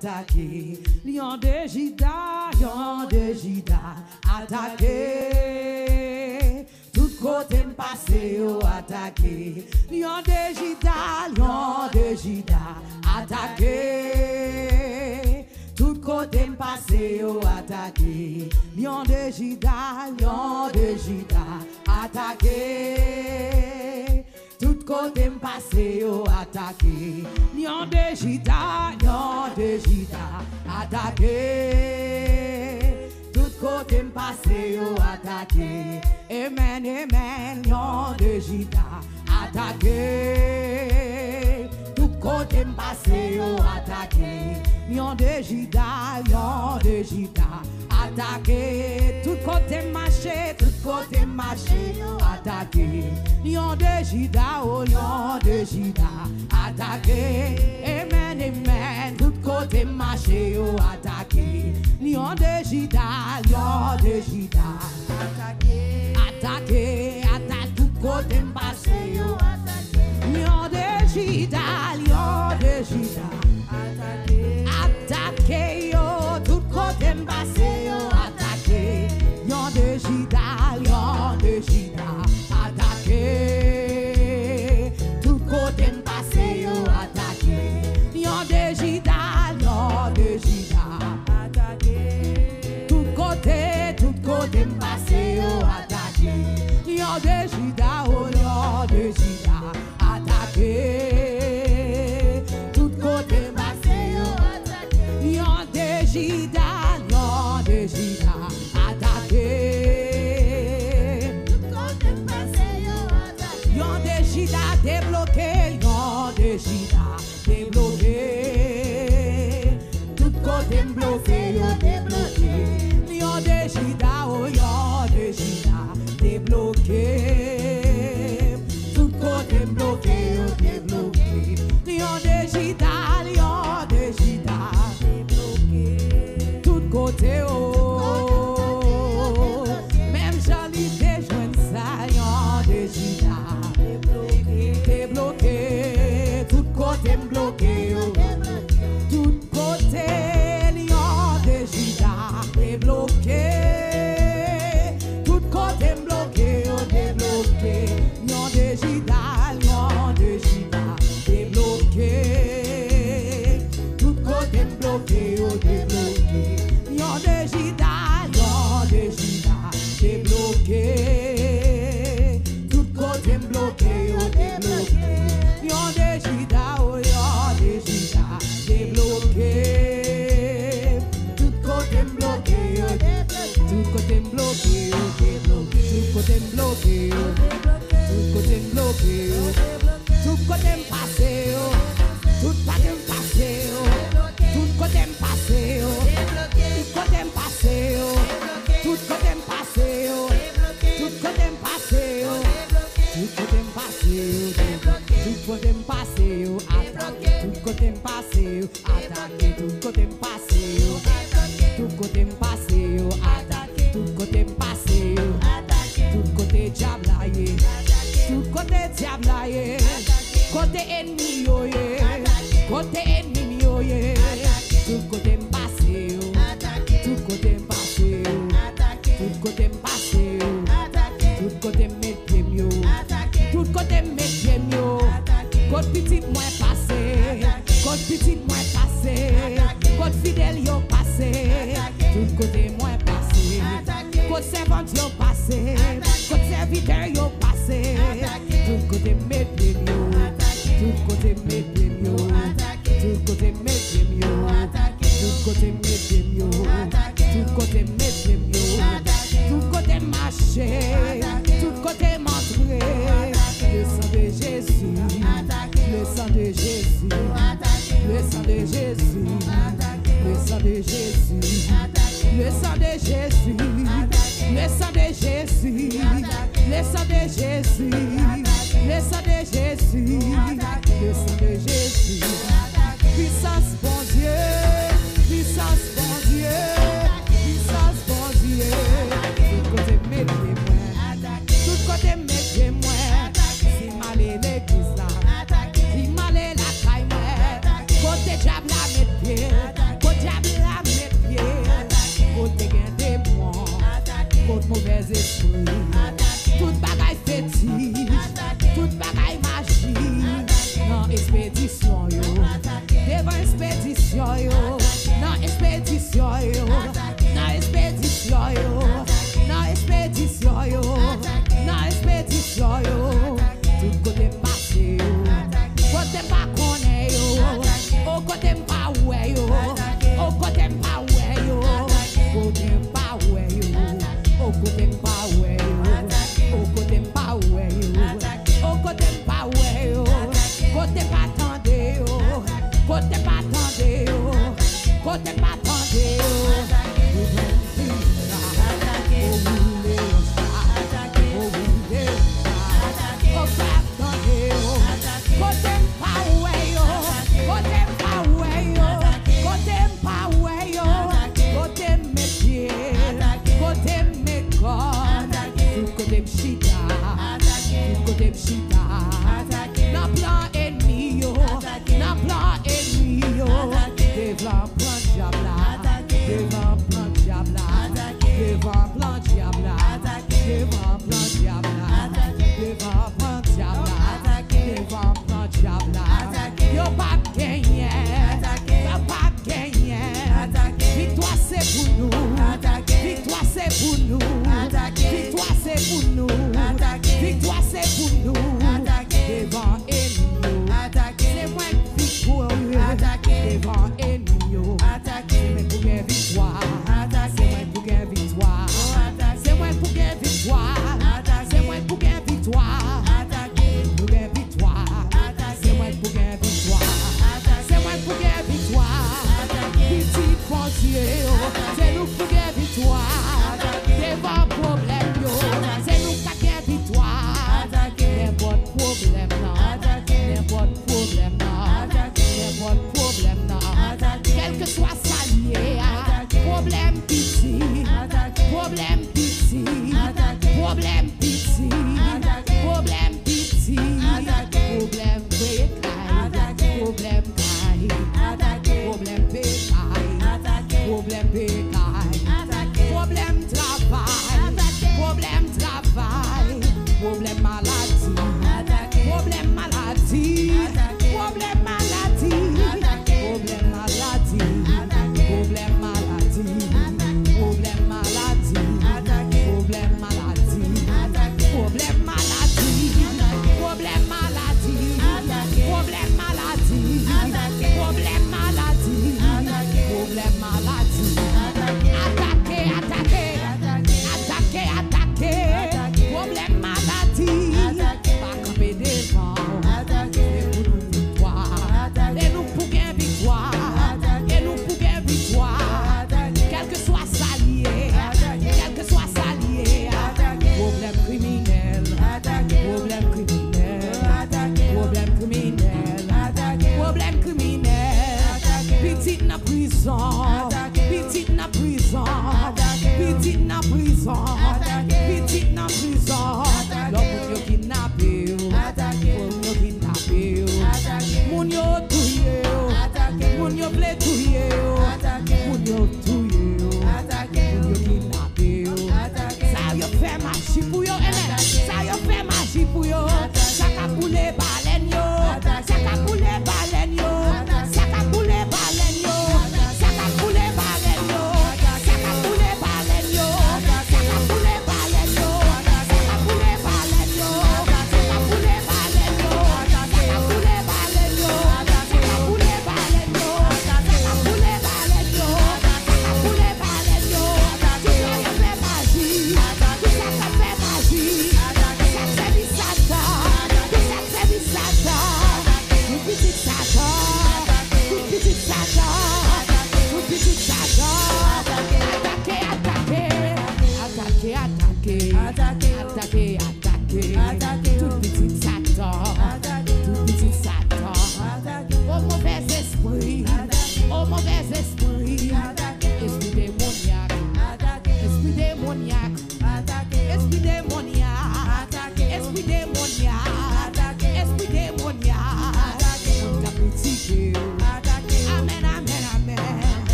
attaqué. Lion de Juda, attaqué. Tout côté passé, yo attaqué. Lion de Juda, attaqué. Tout côté passé, yo attaqué. Lion de Juda, attaqué. Tout côté passé, yo attaqué. Lion de Juda, attaqué. Tout côté passé, yo attaqué. Amen, amen, Lion de Juda, attaqué. Tout côté passé, yo attaqué. Lion de Juda, attaqué. Tout côté marché, yo attaqué. Lion de Juda, oh Lion de Juda, attaqué. Amen, amen. Tout côté marché, yo attaqué. Lion de Juda, attaqué. Attaqué, attaque tout côté marché, yo attaqué. Lion de Juda, attaqué. Attaqué, yo, tout côté passé, yo attaqué. Lion de Juda, attaqué. Tout côté passé, yo attaqué. Lion de Juda, attaqué. Tout côté passé, yo attaqué. Lion de Juda, oh Lion de Juda, attaqué. Tout côté passé, yo attaqué. Lion de Juda, attaqué. Tout côté passé, yo attaqué. Lion de Juda débloqué, débloqué. Tout côté bloqué, yo débloqué. Lion de Juda, oh Lion de Juda, débloqué. Tout côté bloqué, yo débloqué. Lion de Juda, débloqué. Tout côté, oh. Même j'allais joindre ça, Lion de Juda, débloqué. Tout côté bloqué, yo. Tout côté, Lion de Juda, débloqué. Tout côté bloqué, yo débloqué. Lion de Juda, débloqué. Tout côté bloqué, yo débloqué. Lion de Juda, débloqué. Tout côté bloqué, yo débloqué. Lion de Juda, oh Lion de Juda, débloqué. Tout côté bloqué, yo débloqué. Tout côté bloqué, yo débloqué. Tout côté bloqué, yo débloqué. Tout côté bloqué, yo débloqué. Tout côté passé, yo. Tout côté passé, yo. Tout côté passé, yo. Tout côté passé, yo. Tout côté passé, yo. Tout côté passé, yo. Tout côté passé, yo. Tout côté passé, yo. Attaqué. Tout côté passé, yo. Attaqué. Tout côté passé, yo. Tout côté passé, yo. Attaqué. Tout côté passé, yo. Tout côté diablaye. Tout côté diablaye. Côté ennemi, yo, yeah. Côté ennemi, yo, yeah. Tout côté passé, yo. Tout côté passé, yo. Tout côté passé, yo. Tout côté métier, yo. Tout côté métier, yo. Côté petit moins passé. Côté petit moins passé. Côté fidèle, yo passé. Tout côté moins passé. Côté servant, yo passé. Côté serviteur, yo passé. Tout côté métier, yo. Tout côté métier, yo. Tout côté métier, yo. Tout côté métier, yo. Tout côté métier, yo. Tout côté marché. Tout côté montré. Le sang de Jésus. Le sang de Jésus. Le sang de Jésus. Le sang de Jésus. Le sang de Jésus. Le sang de Jésus. Le sang de Jésus. Le sang de Jésus. Le sang de Jésus. Puissance bon Dieu. Puissance bon Dieu. Puissance bon Dieu. Tout côté métier moi. Tout côté métier moi. Si mal est l'église là. Si mal est la caille moi. Côté diable la métier. mauvais esprit, tout bagay fétiche, tout bagay magie, non expédition yo, devant expédition yo, non expédition yo, non expédition yo, non expédition yo, non expédition yo, tout côté passé yo, côté pas connaît yo, au côté pas ouais yo, au côté pas ouais yo, côté pas ouais yo, au côté pas ouais yo, au côté pas ouais yo, au côté pas ouais yo, côté pas tendé yo, côté pas tendé yo, côté pas tendé yo.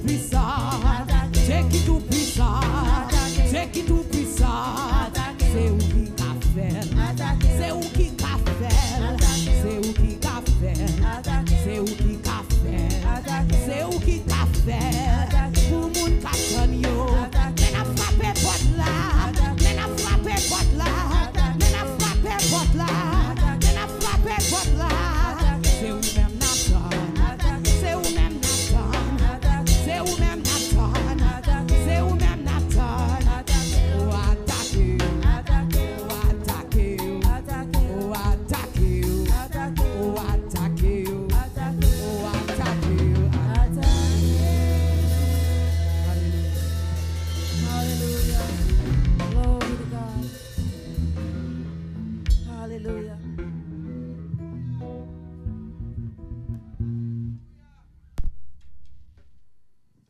puissant, c'est qui tout puissant, c'est qui tout puissant, c'est où qui qu'a fait, c'est où qui qu'a fait, c'est où qui qu'a fait, c'est où qui qu'a fait, c'est où qui qu'a fait, pour moun qu'a sonné yo, men a frappé porte là, men a frappé porte là, men a frappé porte là, men a frappé porte là, c'est où même Nathan, c'est où même Nathan, c'est où même Nathan, c'est où même Nathan, oh attaquer, oh attaquer, oh attaquer, oh attaquer, oh attaquer, oh attaquer. Hallelujah. Glory to God. Hallelujah.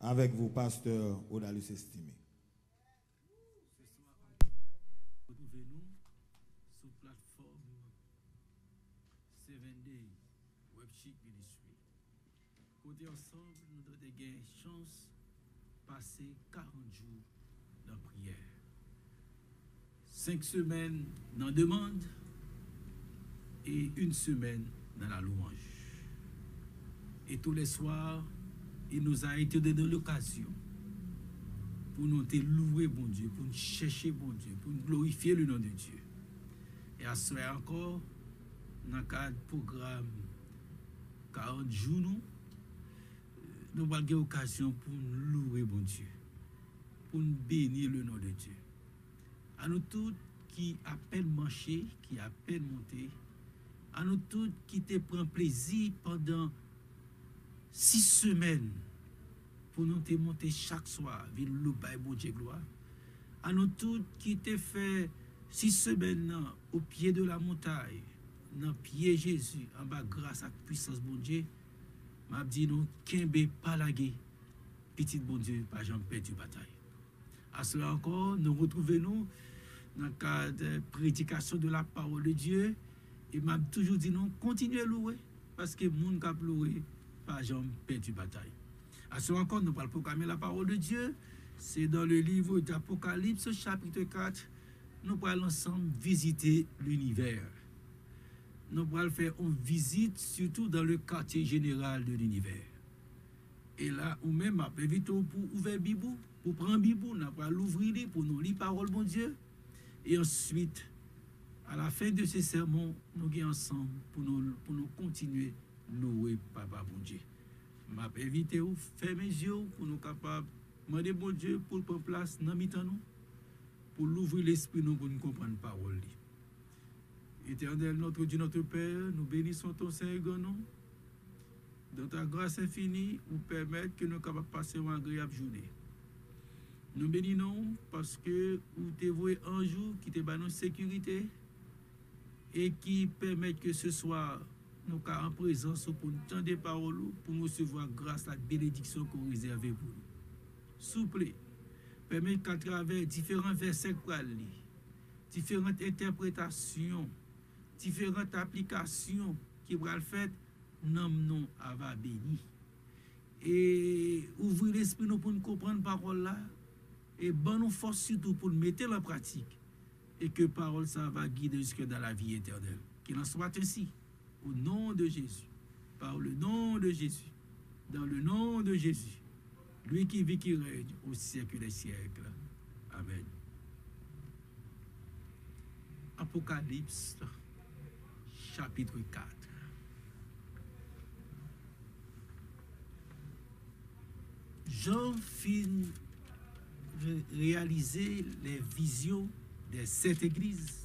Avec vous, pasteur Odalus estimé. Retrouvez-nous sur plateforme 7 Day Webchick Ministry. Côté ensemble, nous avons gagné chance de passer 40 jours dans la prière. 5 semaines dans la demande et 1 semaine dans la louange. Et tous les soirs, il nous a été donné l'occasion pour nous te louer bon Dieu, pour nous chercher bon Dieu, pour nous glorifier le nom de Dieu. Et à ce soir encore, dans le cadre du programme 40 jours, nous avons eu l'occasion pour nous louer bon Dieu, pour nous bénir le nom de Dieu. À nous tous qui à peine marché, qui à peine monté, à nous tous qui te prend plaisir pendant 6 semaines pour nous te monter chaque soir, ville le bail bon Dieu gloire. À nous tous qui te fait 6 semaines au pied de la montagne, dans pied Jésus, en bas grâce à la puissance bon Dieu, m'a dit nous kembe pas laguer, petit bon Dieu, pas jamais perdu bataille. À cela encore, nous retrouvons dans le cadre de prédication de la parole de Dieu, et m'a toujours dit non, continuez à louer, parce que moun k'ap louer, pas jamais perdu bataille. À ce encore, nous allons proclamer la parole de Dieu. C'est dans le livre d'Apocalypse, chapitre 4. Nous allons ensemble visiter l'univers. Nous allons faire une visite, surtout dans le quartier général de l'univers. Et là, ou même, invitons pour ouvrir Bible, pour prendre Bible, nous allons l'ouvrir pour nous lire la parole de Dieu. Et ensuite, à la fin de ce sermon, nous sommes ensemble pour nous continuer à louer Papa bon Dieu. Je vais inviter vous à faire mes yeux pour nous capables de demander bon Dieu pour prendre place dans nous, pour l'ouvrir l'esprit nous pour nous comprendre la parole. Éternel, notre Dieu, notre Père, nous bénissons ton Seigneur nom. Dans ta grâce infinie, nous permettre que nous capables de passer une agréable journée. Nous bénissons parce que nous te voué un jour qui te donne sécurité et qui permet que ce soir nous sommes en présence pour nous entendre des paroles, pour nous recevoir grâce à la bénédiction qu'on réserve pour nous. S'il vous plaît, permettez qu'à travers différents versets qu'on lit, différentes interprétations, différentes applications qui vont le faire, nous avons béni. Et ouvrir l'esprit nous pour nous comprendre la parole là, et bonne nous force surtout pour nous mettre en pratique, et que la parole ça va guider jusque dans la vie éternelle. Qu'il en soit ainsi. Au nom de Jésus, par le nom de Jésus, dans le nom de Jésus, lui qui vit, qui règne au siècle des siècles. Amen. Apocalypse, chapitre 4. Jean fit réaliser les visions des 7 églises.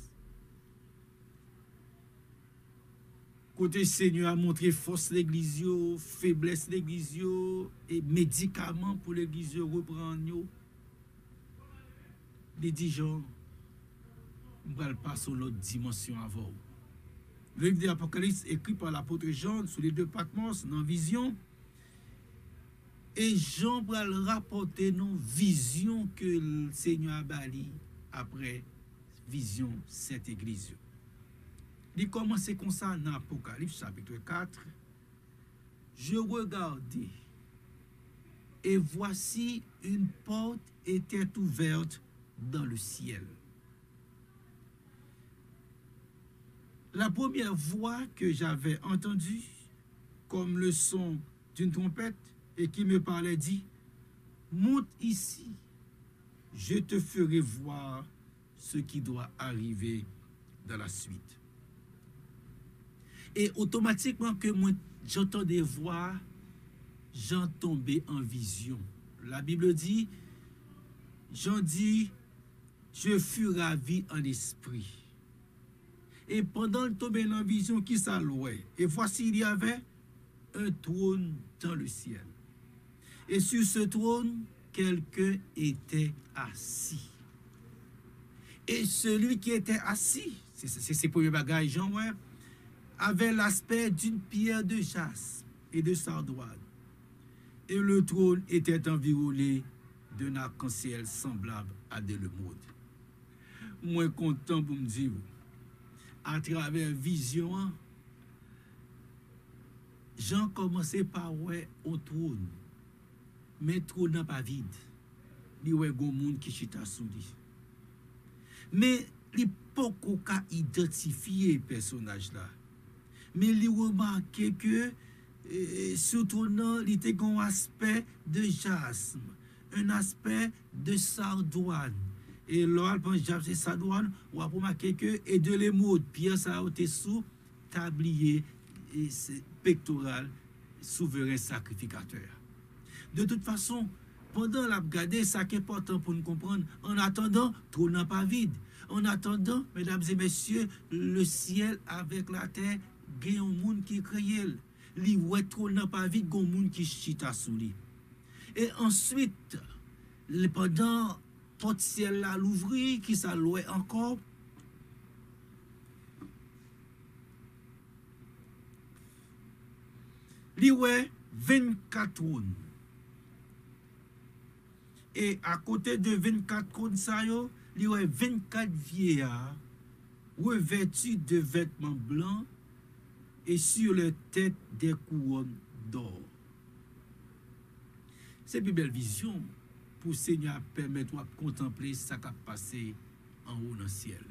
Côté Seigneur a montré force l'église, faiblesse l'église et médicaments pour l'église reprendre. Les dit Jean, nous allons passer sur l'autre dimension avant. Le livre de l'Apocalypse écrit par l'apôtre Jean sur les 2 Patmos dans vision. Et Jean va rapporter nos visions que le Seigneur a bali après vision cette église. Il commence comme ça dans l'Apocalypse chapitre 4. Je regardais Et voici une porte était ouverte dans le ciel. La première voix que j'avais entendue, comme le son d'une trompette, et qui me parlait, dit, monte ici, je te ferai voir ce qui doit arriver dans la suite. Et automatiquement que moi j'entends des voix, j'en tombais en vision. La Bible dit, j'en dis, je fus ravi en esprit. Et pendant le tombé en vision, qui s'allouait? Et voici, il y avait un trône dans le ciel. Et sur ce trône, quelqu'un était assis. Et celui qui était assis, c'est pour le bagage, Jean, ouais, avait l'aspect d'une pierre de jaspe et de sardoine. Et le trône était environné d'un arc-en-ciel semblable à de l'émeraude. Moi, content pour me dire, à travers vision, Jean commençait par ouais au trône. Mais le trône n'est pas vide. Il y a un monde qui chita sous lui. Mais il n'y a pas qu'à identifier le personnage là. Mais il remarque que ce trône, il était un aspect de jasme, un aspect de sardoine. Et là, quand jasme et sardoine, on va remarquer que, et de l'émeraude, pierre ça a été sous tablier et pectoral, souverain sacrificateur. De toute façon, pendant la garder, ça qui est important pour nous comprendre. En attendant, trône n'est pas vide. En attendant, mesdames et messieurs, le ciel avec la terre, il y a un monde qui crée. Li ouais trône n'est pas vide, il y a un monde qui chita sous lui. Et ensuite, pendant porte ciel là l'ouvrir, qui s'allouait encore. Li ouais 24 trônes. Et à côté de 24 trônes, il y a 24 vieillards revêtus de vêtements blancs et sur leur tête des couronnes d'or. C'est une belle vision pour le Seigneur permettre de contempler ce qui a passé en haut dans le ciel.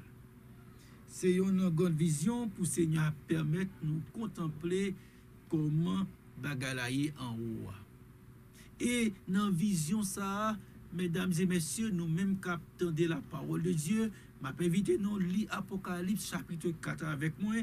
C'est une grande vision pour le Seigneur permettre de nous contempler comment bagalayer en haut. Et dans la vision ça, mesdames et messieurs, nous-mêmes qui attendons la parole de Dieu, m'a invité nous lire Apocalypse chapitre 4 avec moi,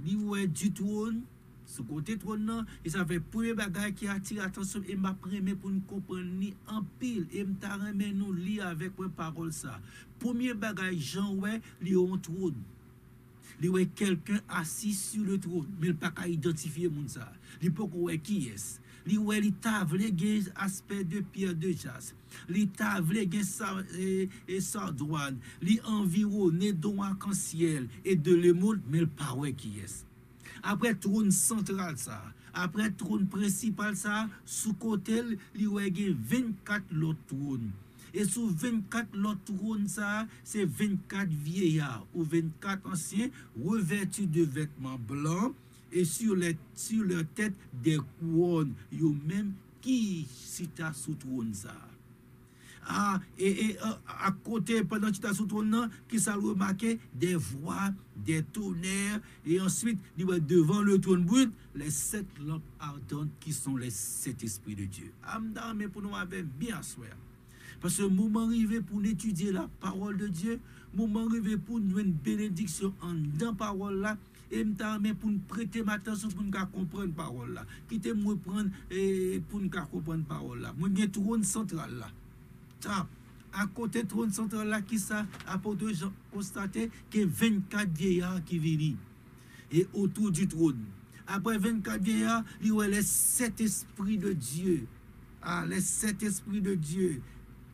lire du trône, ce côté trône, et ça fait premier bagage qui attire l'attention et m'a permis pour nous comprendre ni en pile et m'a remis nous lire avec moi parole ça. Premier bagage Jean ouais, li un trône. Li ouais quelqu'un assis sur le trône, mais il pas qu'à identifier moun ça. Li pas ouais qui est. Li ouais li tavle gen aspect de pierre de jaspe. Li tavle gen sardoine. Li environné d'un arc-en-ciel et de l'émeraude, mais pas ouais qui est. Après trône central ça, après trône principal ça, sous côté li ouais gen 24 l'autre trône. Et sous 24 l'autre trône ça, c'est 24 vieillards ou 24 anciens revêtus de vêtements blancs. Et sur leur tête des couronnes, yo même qui cita sous trône ça. À côté, pendant que tu as sous trône, qui ça remarqué des voix, des tonnerres, et ensuite, devant le trône brut, les 7 lampes ardentes qui sont les 7 esprits de Dieu. Mais pour nous avoir bien asseoir. Parce que le moment arrivé pour étudier la parole de Dieu, moment arrivé pour nous une bénédiction en dans parole là, et m'ta pour nous prêter ma attention pour nous comprendre parole là. Quittez moi prendre pour nous comprendre parole là. Moi j'ai trône central là. Tap à côté trône central là qui ça apôtre Jean constaté que 24 vieillards qui viennent et autour du trône. Après 24 vieillards, il y a les 7 esprits de Dieu. Les 7 esprits de Dieu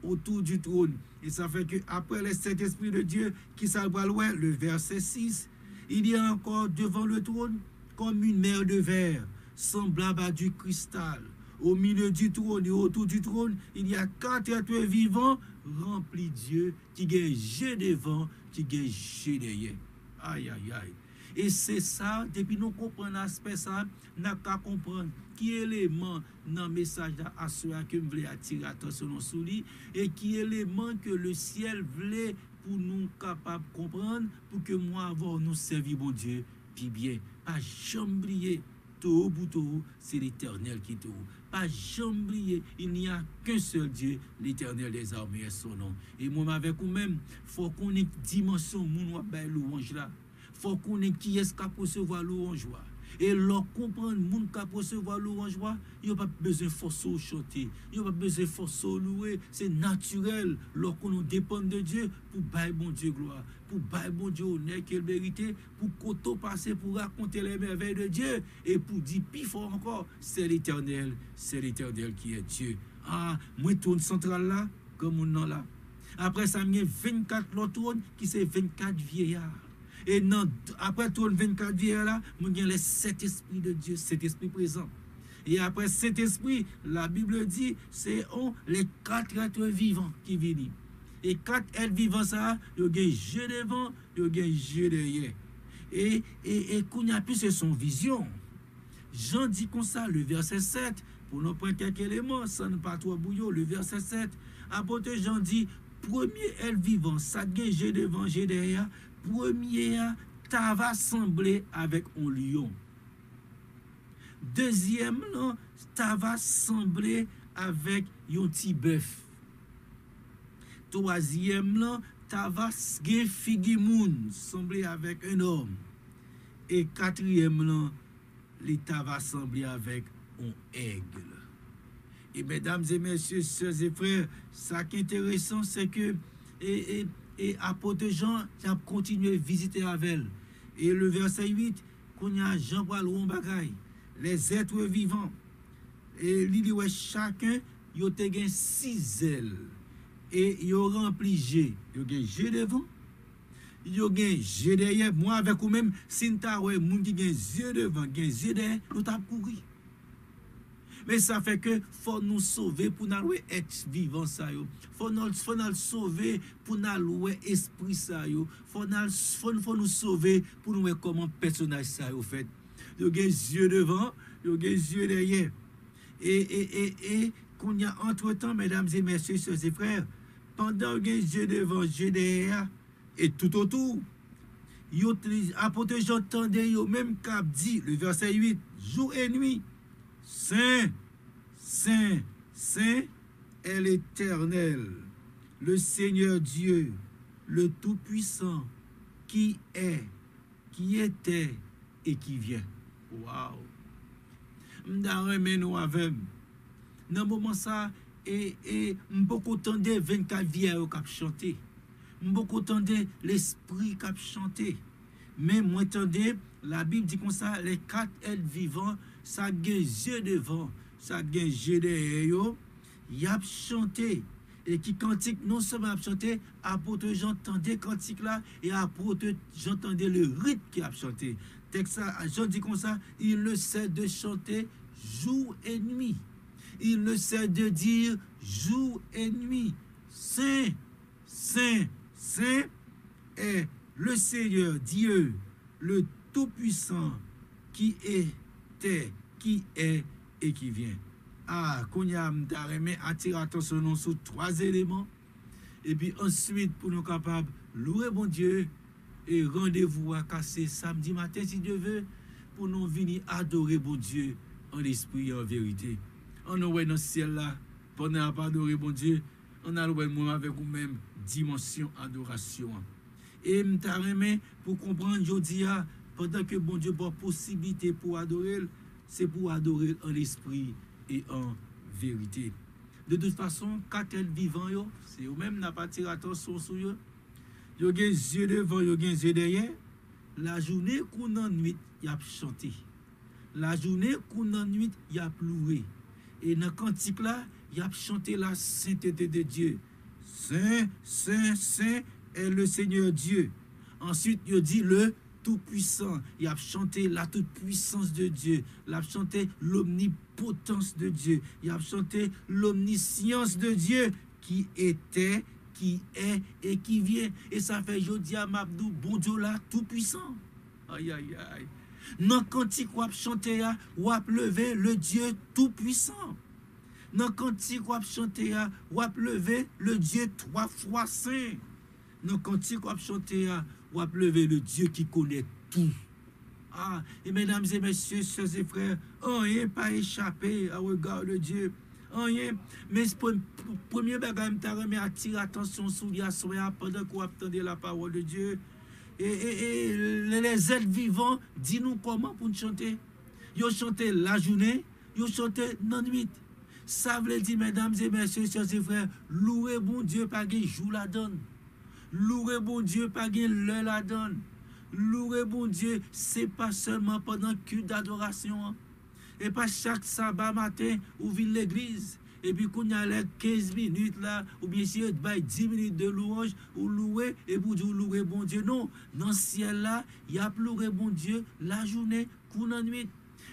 autour du trône. Et ça fait que après les 7 esprits de Dieu qui s'abraloient, le verset 6, il y a encore devant le trône comme une mer de verre, semblable à du cristal. Au milieu du trône et autour du trône, il y a 4 êtres vivants remplis de Dieu, qui gagnent devant, qui gagnent derrière. Aïe, aïe, aïe. Et c'est ça, depuis nous comprenons l'aspect ça, nous avons qu'à comprendre qui élément dans le message à ceux que nous voulons attirer attention sur lui et qui élément que le ciel voulait pour nous capables de comprendre, pour que moi avoir nous servir bon Dieu, puis bien, pas jamais oublier, tout au bout tout, c'est l'Éternel qui est tout. Pas jamais oublier, il n'y a qu'un seul Dieu, l'Éternel des armées est son nom. Et moi avec vous-même, faut qu'on ait dimension mon louange là. Faut qu'on ait qui est-ce qui recevoir louange là. Et leur comprendre moun qui recevoir louange là, il n'y a pas besoin de force chanter, il n'y a pas besoin de force louer, c'est naturel lorsqu'on nous dépend de Dieu pour bailler bon Dieu gloire, pour bailler bon Dieu honneur qu'il vérité, pour côté passer pour raconter les merveilles de Dieu et pour dire plus fort encore, c'est l'Éternel qui est Dieu. Ah, moi tourne central là comme mon nom là. Après ça, il y a 24 l'autre qui c'est 24 vieillards. Et non, après tout le 24 vieillards là, il y a les 7 esprits de Dieu, 7 esprits présents. Et après cet esprit, la Bible dit, c'est les 4 êtres vivants qui viennent. Et 4 êtres vivants, ça, il y a un jeu devant, il y a un jeu derrière. Et qu'on y a plus, c'est son vision. Jean dit comme ça, le verset 7, pour nous prendre quelques éléments, ça ne pas trop bouillot, le verset 7. Apôtre Jean dit, premier être vivant, ça gagne jeu devant, jeu derrière. Premier, ça va sembler avec un lion. Deuxième, ça va sembler avec un petit bœuf. Troisième, ça va sembler avec un homme. Et quatrième, ça va sembler avec un aigle. Et mesdames et messieurs, sœurs et frères, ça qui est intéressant, c'est que et apôtre Jean a continué à visiter avec elle. Et le verset 8, qu'on y a Jean Paul bagaille, les êtres vivants. Et il dit ouais, chacun il a 6 ailes. Et il a rempli G. Il a un G devant. Il a un G derrière. Moi avec vous-même, si nous avons un monde qui a un G devant, un G derrière, nous avons couru. Mais ça fait que faut nous sauver pour nous être vivant ça yo. Faut nous sauver pour nous esprit ça yo. Faut nous sauver pour nous comment personnage ça yo fait. Il y a des yeux devant, il y a des yeux derrière. Et qu'on y a entre-temps, mesdames et messieurs, sœurs et frères, pendant qu'il y a des yeux devant, yeux derrière et tout autour, apôtre Jean entendait yo même cap dit le verset 8, jour et nuit. Saint, Saint, Saint est l'Éternel, le Seigneur Dieu, le Tout-Puissant, qui est, qui était et qui vient. Waouh! M'dareme nous avec. Dans le moment ça, et m'boko tende 24 vieillards qui chanté. M'boko tende l'esprit qui chanté. Mais moi tendez, la Bible dit comme ça, les 4 êtres vivants, ça gagne yeux devant, ça gagne yeux derrière, y a chanté. Et qui cantique, non seulement a chanté, apôtre Jean entendait cantique là, et apôtre Jean entendait le rythme qui a chanté. Texte Jean dit comme ça, il ne sait de chanter jour et nuit. Il ne sait de dire jour et nuit. Saint, Saint, Saint est le Seigneur Dieu, le Tout-Puissant, qui était, qui est et qui vient. Ah, qu'on y a attirer attention sur 3 éléments. Et puis ensuite, pour nous capables louer bon Dieu et rendez-vous à casser samedi matin, si Dieu veut, pour nous venir adorer bon Dieu en esprit et en vérité. On a dans le ciel là, pendant qu'on adorer bon Dieu, on a le moment avec vous-même, dimension adoration. Et m'taremé pour comprendre aujourd'hui, pendant que bon Dieu a possibilité pour adorer, c'est pour adorer en esprit et en vérité. De toute façon, 4 êtres vivants, c'est eux-mêmes n'a pas tiré attention sur eux. Ils ont des yeux devant, ils ont des yeux derrière. La journée qu'on en nuit, il a chanté. La journée qu'on en nuit, il a pleuré. Et dans le cantique là, il a chanté la sainteté de Dieu. Saint, Saint, Saint est le Seigneur Dieu. Ensuite, il dit le Tout-Puissant. Il a chanté la toute-puissance de Dieu. Il a chanté l'omnipotence de Dieu. Il a chanté l'omniscience de Dieu qui était, qui est et qui vient. Et ça fait, je dis à Mabdou, bon Dieu là, tout-puissant. Aïe, aïe, aïe. Dans cantique ou chanter, ou lever le Dieu tout-puissant. Dans cantique ou chanter, ou lever le Dieu 3 fois saint. Dans cantique ou chanter, ou lever le Dieu qui connaît tout. Ah, et mesdames et messieurs, sœurs et frères, rien pas échappé à regard de Dieu. Rien. Mais premier bagage, je vais attirer attention sur l'assoir pendant qu'on attendait la parole de Dieu. Et les êtres vivants, dis-nous comment pour nous chanter. Ils chantent la journée, ils chantent la nuit. Ça veut dire, mesdames et messieurs, sœurs et frères, louez bon Dieu, pas qu'il joue la donne. Louez bon Dieu, pas qu'il le la donne. Louer bon Dieu, c'est pas seulement pendant culte d'adoration. Et pas chaque sabbat matin, ou vient l'église. Et puis, quand il y a les 15 minutes là, ou bien si 10 minutes de louange, ou louer, et vous dire louer bon Dieu. Non, dans le ciel là, il y a louer bon Dieu la journée, qu'on la nuit.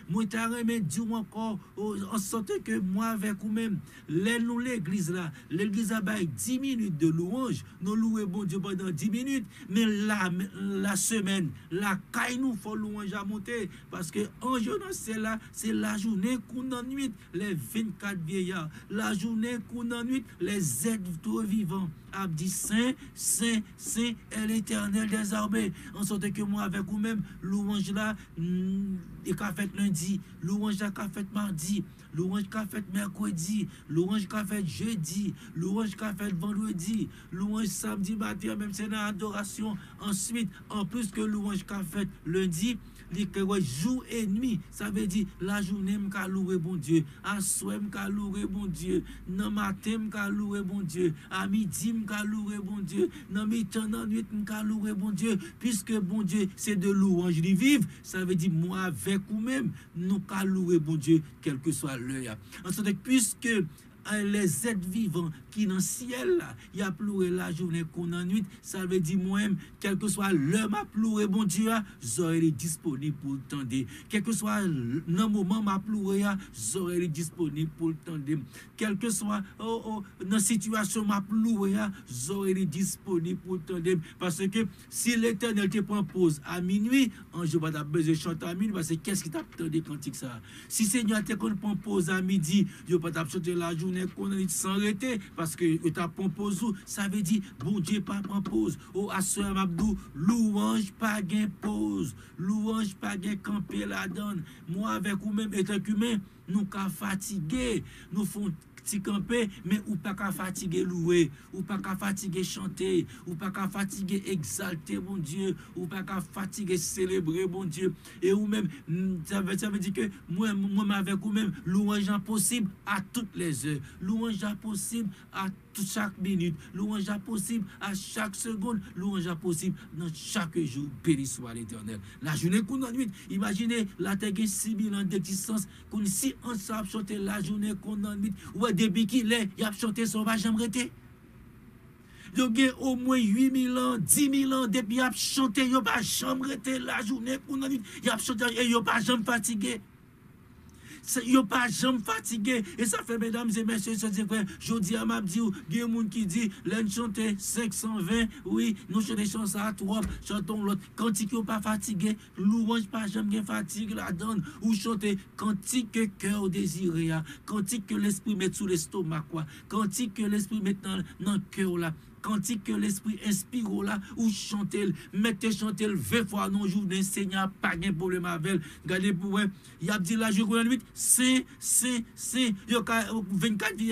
Moi, je vais dire encore, en sorte que moi, avec vous-même, l'église là, l'église a 10 minutes de louange, nous louons bon Dieu pendant 10 minutes, mais la semaine, la caille nous faut louange à monter, parce que en journée, c'est la journée qu'on ennuie, les 24 vieillards, la journée qu'on ennuie, les êtres vivants. A dit Saint, Saint, Saint est l'Éternel des armées. En sorte que moi, avec vous-même, louange là, et qu'a fait lundi, louange là qu'a fait mardi, louange qu'a fait mercredi, louange qu'a fait jeudi, louange qu'a fait vendredi, louange samedi matin, même c'est dans l'adoration. Ensuite, en plus que louange qu'a fait lundi, jour et nuit, ça veut dire la journée m'ka louer bon Dieu, à soir m'ka louer bon Dieu, dans matin m'ka louer bon Dieu, à midi m'ka louer bon Dieu, dans mi-temps dans nuit m'ka louer bon Dieu, puisque bon Dieu c'est de louange de vivre, ça veut dire moi avec ou même nous ka louer bon Dieu quel que soit l'heure. En sorte que puisque les êtres vivants qui dans le ciel là, il y a pleuré la journée qu'on en nuit, ça veut dire moi-même, quel que soit l'heure m'a pleuré bon Dieu, j'aurai disponible pour le tendre. Quel que soit le moment m'a pleuré, j'aurai disponible pour le tendre. Quel que soit dans la situation m'a pleuré, j'aurai disponible pour le tendre. Parce que si l'Éternel te prend pause à minuit, un jour va besoin de chanter à minuit, parce que qu'est-ce qui t'a attendu cantique ça? Si Seigneur te prend pause à midi, je vais pas chanter la journée qu'on a sans arrêter parce que tu as pause, ça veut dire bon Dieu pas prend pause. Oh à soeur Mabdou, louange pas gain pause, louange pas gain camper la donne. Moi avec vous même étant humain, nous ka fatigué, nous font petit camper, mais ou pas qu'à fatiguer louer, ou pas qu'à fatiguer chanter, ou pas qu'à fatiguer exalter mon Dieu, ou pas qu'à fatiguer célébrer mon Dieu. Et ou même, ça veut dire que moi avec vous même, louange impossible à toutes les heures, louange impossible à chaque minute, louange impossible à chaque seconde, louange impossible dans chaque jour. Béni soit l'Éternel. La journée qu'on a nuit, imaginez la terre 6000 ans d'existence, qu'on si on s'est chanté la journée qu'on a nuit, ouais, depuis qu'il est, il a chanté sauvage, j'aimerais te. Il y a au moins 8000 ans, 10 000 ans, depuis qu'il a chanté, il n'a pas jamais été la journée qu'on a nuit, il a chanté, et il n'a pas jamais fatigué. Il n'a pas jamais fatigué. Et ça fait, mesdames et messieurs, je dis à ma dit, il y a des gens qui disent, l'un chante 520, oui, nous chantons ça à 3, chantons l'autre. Cantique n'est pas fatigué, louange pas jamais fatigue la donne. Ou chanter cantique que cœur désiré, cantique que l'esprit met sous l'estomac, cantique que l'esprit met dans le cœur là. Cantique que l'esprit inspire là, ou chanter, mettez chanter 20 fois non journée, Seigneur, pas de problème avec. Regardez pour eux, il a dit la journée 8, c'est, il y a 24 vies,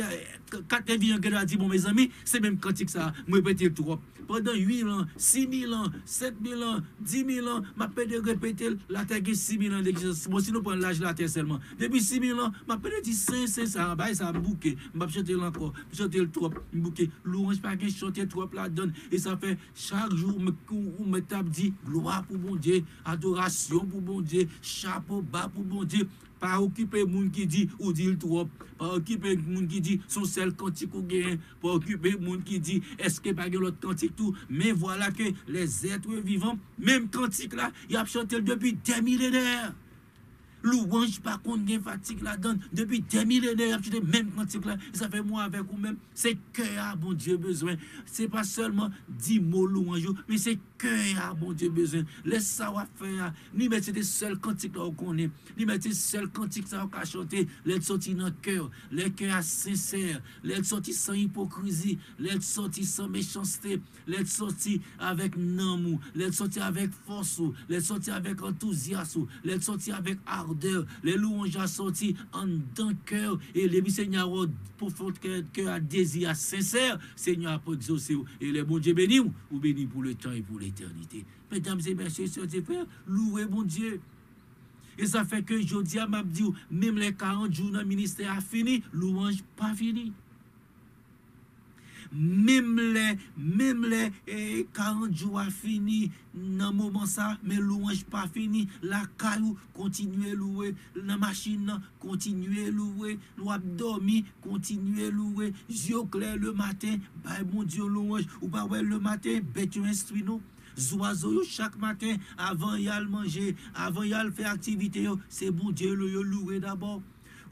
4 vies qui a dit, bon mes amis, c'est même cantique ça, me répéter trop. Pendant 8 ans, 6 000 ans, 7 000 ans, 10 000 ans, m'a pas de répéter la terre 6 000 ans d'existence. Bon, si nous prenons l'âge de la terre seulement. Depuis 6 000 ans, m'a pas dit c'est ça, ça bouquet, m'a chanter encore, chanter le trop, bouquet, louange pas gain chanter trop la donne et ça fait chaque jour me tape dit gloire pour bon Dieu, adoration pour bon Dieu, chapeau bas pour bon Dieu. Pas occuper moun qui dit ou dit trop, pas occuper moun qui dit son seul cantique ou gain, pas occuper moun qui dit est-ce que pas l'autre cantique tout, mais voilà que les êtres vivants, même cantique là, il a chanté depuis des millénaires. Louange pas qu'on gain fatigue la donne depuis des millénaires, même cantique là, ça fait moi avec vous même, c'est cœur bon Dieu besoin, c'est pas seulement 10 mots louange, mais c'est cœur, bon Dieu, besoin. Laisse ça faire. Ni mettre des seuls cantiques là qu'on est. Ni mettre des seuls cantiques ça qu'on chanter. Les sortir dans le cœur. Les cœurs sincères. Les sortir sans hypocrisie. Les sortir sans méchanceté. Les sortir avec amour. Les sortir avec force. Les sortir avec enthousiasme. Les sortir avec ardeur. Les louanges à sortir en dans cœur. Et les Seigneur, pour faire cœur à désir sincère, Seigneur, pour exaucer. Et les bon Dieu bénis ou bénis pour le temps et pour l'éternité. Mesdames et messieurs, sœurs et frères, louez bon Dieu. Et ça fait que je dis à m'a dit, même les 40 jours dans le ministère a fini, louange pas fini. Même les 40 jours a fini dans moment ça, mais louange pas fini. La caillou continuer louer, la machine continuer louer, l'on dormi continuer louer, yeux clair le matin, bah mon Dieu louange ou pas ouais le matin, bête instruit nous. Oiseaux chaque matin avant y aller manger, avant y aller faire activité, c'est bon Dieu le louer d'abord.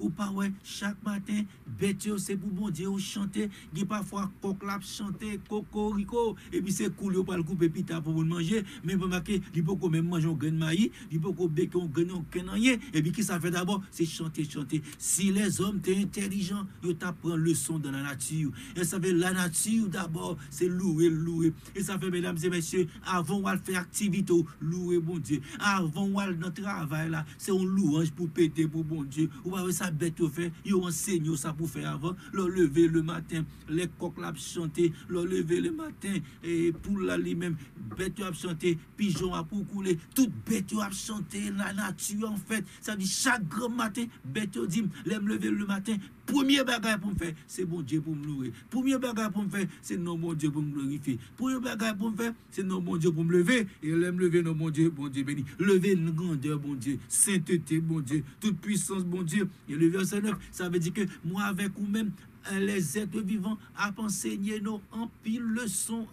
Ou pas ouais chaque matin bête c'est pour bon Dieu chanter, il parfois coq l'a chanter cocorico et puis c'est cool yo pas le couper pita pour manger, mais pour marquer il peut quand même manger un grain de maïs, il peut qu'on bécon grain rien et puis qui ça fait d'abord c'est chanter. Si les hommes étaient intelligents, ils t'apprennent leçon dans la nature. Et ça fait la nature d'abord, c'est louer. Et ça fait mesdames et messieurs, avant on faire activité, louer bon Dieu. Avant on dans le travail là, c'est un louange pour péter pour bon Dieu. Ou pas ça bête au fait, ils enseignent ça pour faire avant, le lever le matin, les coqs là chanter, le lever le matin et pour là lui-même bête a chanter, pigeon a pour couler, toute bête a chanter la nature en fait. Ça dit chaque grand matin bête dit l'aime lever le matin, premier bagage pour me faire, c'est bon Dieu pour me louer. Premier bagage pour me faire, c'est non bon Dieu pour me glorifier. Premier bagage pour me faire, c'est non bon Dieu pour me lever et l'aime lever non bon Dieu béni. Lever une grandeur bon Dieu, sainteté bon Dieu, toute puissance bon Dieu. Et le verset 9, ça veut dire que moi avec vous-même les êtres vivants à enseigner nos en pile leçon,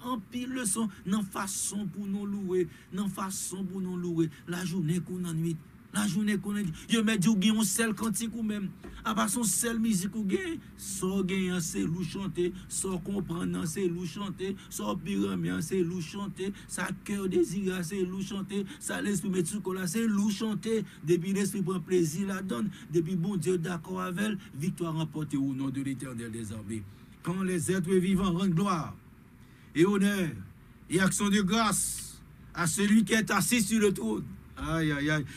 non façon pour nous louer, la journée qu'on en nuit. La journée qu'on a dit, je me dis, ou un seul cantique ou même, à part son seul musique ou gain, sans gain, c'est loup chanter, sans comprendre, c'est loup chanter, sans pyramide, c'est loup chanter, ça cœur désiré, c'est loup chanter, ça l'esprit met sur là, c'est loup chanter, depuis l'esprit prend plaisir la donne, depuis bon Dieu d'accord avec elle, victoire remportée au nom de l'Éternel des armées. Quand les êtres vivants rendent gloire et honneur et action de grâce à celui qui est assis sur le trône. Aïe.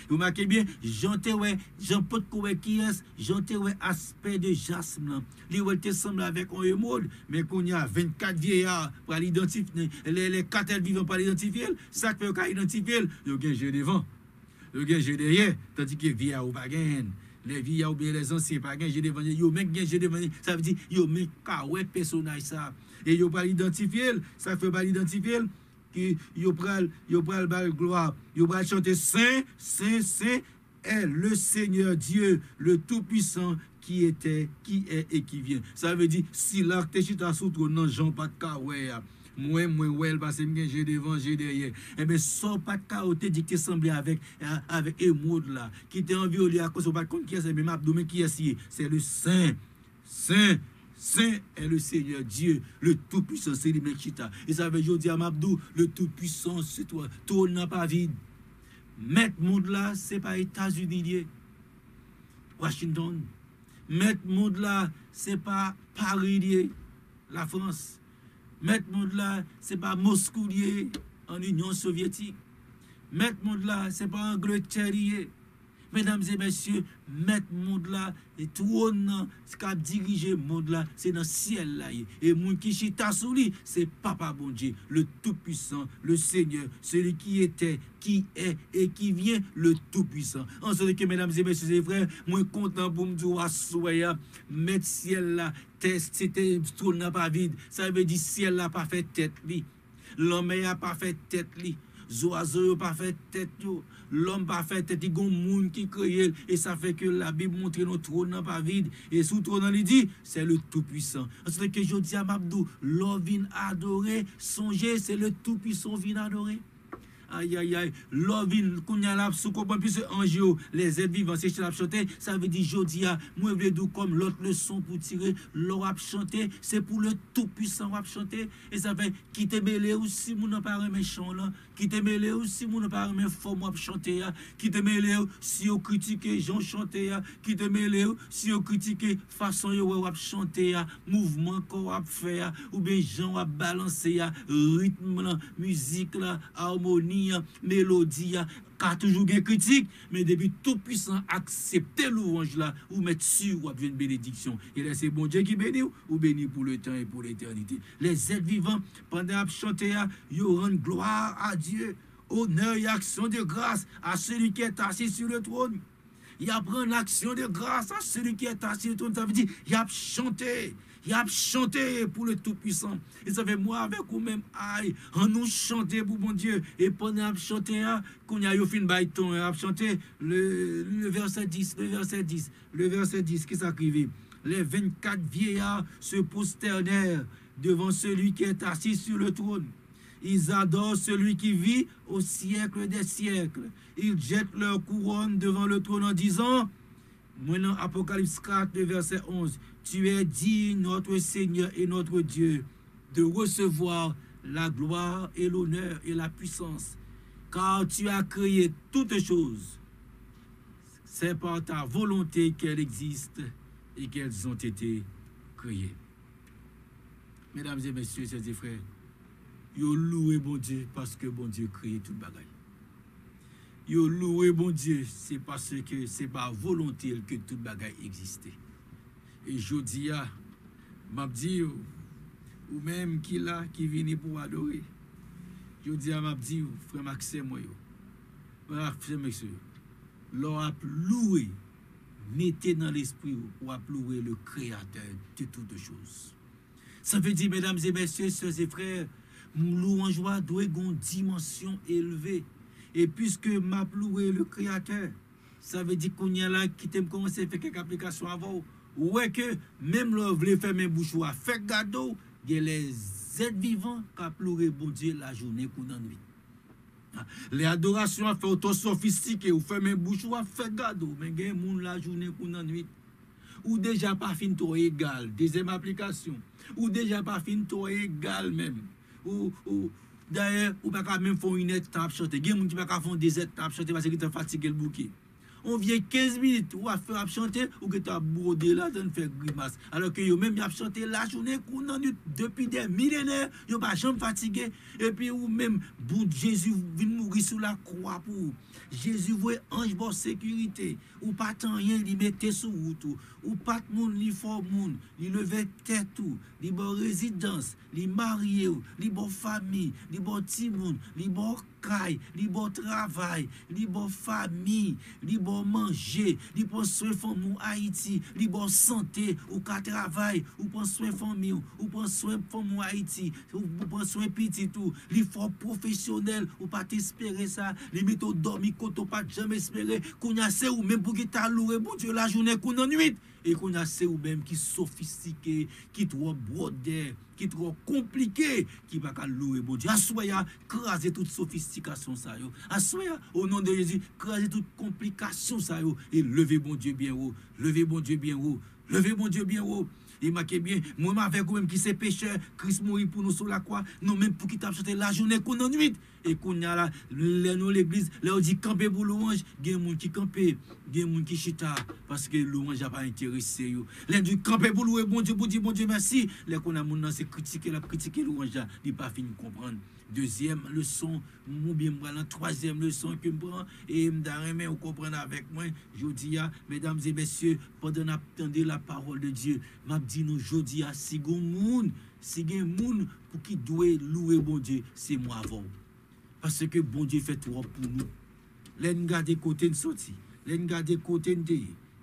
Vous marquez bien, Jean-Paul qui est, j'entends aspect de jasmin. Lui, semble avec un émeraude, mais qu'on y a 24 vieillards pour l'identifier. Les 4 êtres vivants pour l'identifier. Ça fait qu'on identifier. Il y a un jeu devant, il y a un jeu derrière, tandis que les vieillards ou pas gagnent. Les vieillards ou bien les anciens pas gagnent, jeu devant. Il y a même jeu devant. Ça veut dire, il y a même un personnage ça. Et il n'y a pas l'identifier, ça fait pas l'identifier. Qui yo pral bal gloire, yo pral chanter saint est le Seigneur Dieu le tout-puissant qui était, qui est et qui vient. Ça veut dire si l'acte chita sous trône non Jean pas de kawé moi ouais parce que j'ai devant j'ai derrière et ben sans pas de kawé dit que semblé avec émeraude là qui était en violé à cause pas compte qui est même abdomen qui est c'est le saint est le Seigneur Dieu, le Tout-Puissant, c'est lui Chita. Et ça veut dire à Mabdou, le Tout-Puissant, c'est toi. Tout n'a pas vide. Mettre monde là, c'est pas États-Unis, Washington. Mettre monde là, c'est pas Paris, la France. Mettre monde là, c'est pas Moscou, en Union soviétique. Mettre monde là, c'est pas Angleterre. Mesdames et messieurs, mettre monde là, et trône, ce qui a dirigé monde là, c'est dans le ciel là. Et mon qui chita sous lui, c'est Papa bon Dieu, le Tout-Puissant, le Seigneur, celui qui était, qui est et qui vient, le Tout-Puissant. En ce que, mesdames et messieurs et frères, moi content pour me dire à soya, mettre ciel là, c'était trône n'a pas vide. Ça veut dire ciel là pas fait tête li. L'homme n'a pas fait tête li. Oiseaux pas fait tête yo, l'homme pas fait tête, il y a un monde qui crée et ça fait que la Bible montre notre trône n'a pas vide et sous trône il dit c'est le Tout-Puissant. C'est que je dis à Mabdou, l'homme vient adorer, songer, c'est le Tout-Puissant vient adorer. Aïe, aïe, aïe. Lovin, qu'on y a là, sous comprendre, puisque ange, les êtres vivants, c'est la chanter, ça veut dire, jodia, moi, je veux comme l'autre leçon pour tirer, l'or à chanter, c'est pour le tout-puissant à chanter, et ça fait, qui te mêlé aussi, mon n'a pas méchant, là, qui te mêlé aussi, mon n'a pas forme à chanter, qui te mêlé si on critique, Jean chanter, qui te mêlé si on critique, façon, yo, à chanter, mouvement, qu'on a fait, ou bien, Jean à balancer, rythme, musique, harmonie, mélodie, car toujours une critique, mais depuis tout puissant accepter louange là, ou mettre sur ou une bénédiction. Et là, c'est bon Dieu qui bénit ou bénit pour le temps et pour l'éternité. Les êtres vivants, pendant à chanter, ils rendent gloire à Dieu, honneur et action de grâce à celui qui est assis sur le trône. Il apprend l'action de grâce à celui qui est assis sur le trône. Ça veut dire, il a chanté. Il a chanté pour le Tout-Puissant. Et ça fait moi avec vous-même, aïe, on nous chanter pour mon Dieu. Et pendant que chanter, qu'on a eu fin baiton, on a chanté le verset 10, le verset 10 qui s'écrivait. Les 24 vieillards se prosternèrent devant celui qui est assis sur le trône. Ils adorent celui qui vit au siècle des siècles. Ils jettent leur couronne devant le trône en disant, maintenant Apocalypse 4, le verset 11, tu es digne, notre Seigneur et notre Dieu, de recevoir la gloire et l'honneur et la puissance, car tu as créé toutes choses. C'est par ta volonté qu'elles existent et qu'elles ont été créées. Mesdames et messieurs, chers et frères, yo loué bon Dieu parce que bon Dieu crée tout bagaille. Yo loué bon Dieu, c'est parce que c'est par volonté que tout bagaille existait. Et je dis à m'a dit ou même qui là qui vient pour adorer. Je dis à m'a dit frère Maxime moi yo. Frère Maxime, l'on a loué, mettez dans l'esprit ou a loué le créateur de toutes choses. Ça veut dire mesdames et messieurs, sœurs et frères, louange doit avoir une dimension élevée. Et puisque m'a loué le créateur, ça veut dire qu'on y a là qui t'aime commencer à faire quelques applications avant. Ouais que même là voulez faire mes bouches à faire gâteau, il y a les êtres vivants qui a pleuré bon Dieu la journée qu'on en nuit. Les adorations à faire auto sophistiqué ou faire mes bouches à faire gâteau, mais il y a monde la journée qu'on en nuit. Ou déjà pas fin to égal, deuxième application, ou déjà pas fin to égal même. Ou d'ailleurs, ou pas même faire une étape chanter. Il y a des gens qui ne peuvent pas faire des étapes chanter parce qu'ils sont fatigués le bouquet. On vient 15 minutes ou à faire chanter ou que tu as brodé là, tu faire grimace. Alors que même y a chanté la journée qu'on a eu depuis des millénaires, ils n'ont pas jamais fatigué. Et puis ou même, bon Jésus vient mourir sur la croix pour Jésus voit ange pour sécurité. Ou pas tant rien, il mettait sur route. Ou pas de monde, il faut monde. Il levait tête tout. Il bon résidence, il marié, il bon famille, il bon petit monde, il bon caille, il bon travail, il bon famille, il bon manger, il bon soin famille Haïti, il bon santé, ou qu'à travail, ou bon soin famille, ou bon soin famille Haïti, ou bon soin petit tout. Il faut professionnel, ou pas t'espérer ça, il met au dormi quand on pas jamais espérer qu'on a c'est ou même pour qui t'a loué bon Dieu la journée qu'on en nuit et qu'on a c'est ou même qui sophistiqué, qui trop brodé, qui trop compliqué, qui va louer bon Dieu. Assoya, craser toute sophistication ça yo. Assoya au nom de Jésus, craser toute complication ça yo et levez bon Dieu bien haut, levez bon Dieu bien haut, levez bon Dieu bien haut. Et marquez bien, moi avec vous même qui c'est pécheur, Christ mourit pour nous sur la croix, non même pour qui t'a chanté la journée qu'on en nuit. Et qu'on a là, nous l'église, là on dit camper pour louange, il y a des gens qui campent, il y a des gens qui chita, parce que louange n'a pas intéressé. Là du camper pour louer bon Dieu, pour dire bon Dieu merci. Là qu'on a mon nom, c'est critiquer louange, il n'a pas fini de comprendre. Deuxième leçon, ou bien la troisième leçon que je prends, et je vous comprenez avec moi, je dis, mesdames et messieurs, pendant que attendez la parole de Dieu, je dis nous, je dis, si il y a un monde pour qui doit louer bon Dieu, c'est moi avant. Parce que bon Dieu fait trop pour nous. Là, nous gardons côté de sortie, là, nous gardons côté de